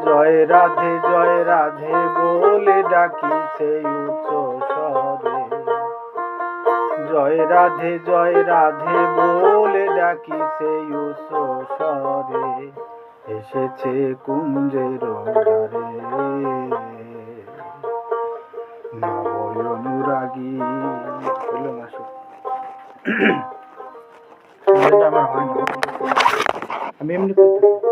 জয় রাধে বলে ডাকি সেই উচ্চ স্বরে। জয় রাধে বলে ডাকি সেই উচ্চ স্বরে। এসেছে কুঞ্জের দ্বারে নবয় অনুরাগী। আমার হয় না, আমি এমনি করতেছি।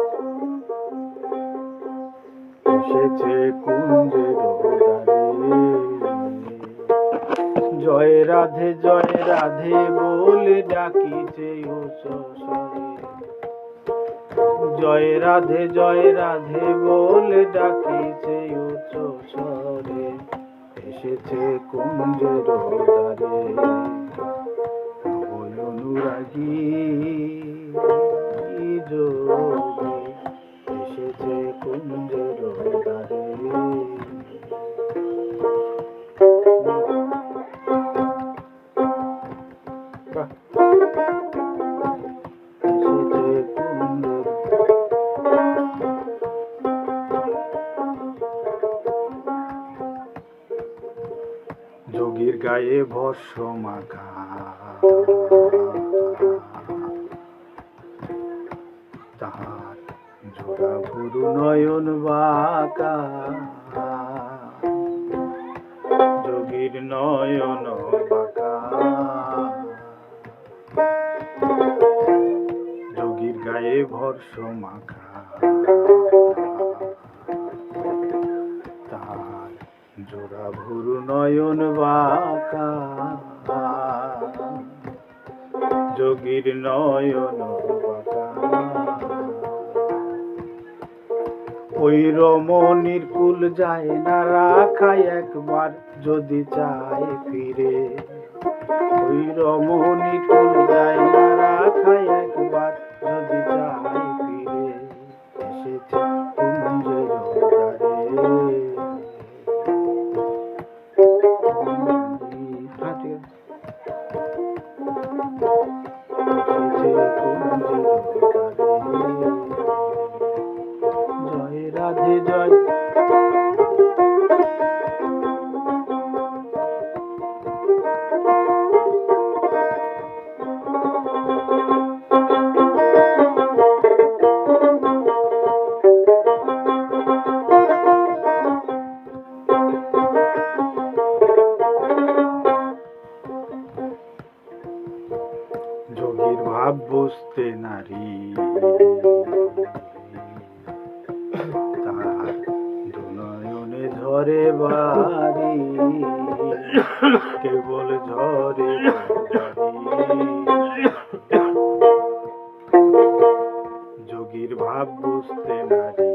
এসেছে কুঞ্জের দ্বারে জয় রাধে বলে ডাকিছে উচ্চ স্বরে। জয় রাধে বলে ডাকিছে উচ্চ স্বরে। এসেছে কুঞ্জের দ্বারে নবয় অনুরাগী যোগী। এসেছে কুঞ্জের দ্বারে। যোগীর গায়ে ভস্ম মাখা তাহার জোড়া ভুরু নয়ন বাঁকা। যোগীর নয়ন বাঁকা। যোগীর গায়ে ভস্ম মাখা তাহার জোড়া ভুরু নয়ন বাঁকা। যোগীর নয়ন বাঁকা। ওই রমণীর কুল যায় না রাখায় একবার যদি চায় ফিরে। ওই রমণীর কুল যায় না রাখায় একবার যদি চায় ফিরে। এসেছে কুঞ্জের দ্বারে। জয় রাধে জয়। যোগীর ভাব বুঝতে নারী তার দুনয়নে ঝরে বাড়ি। কেবল ঝরে যোগীর ভাব বুঝতে নারী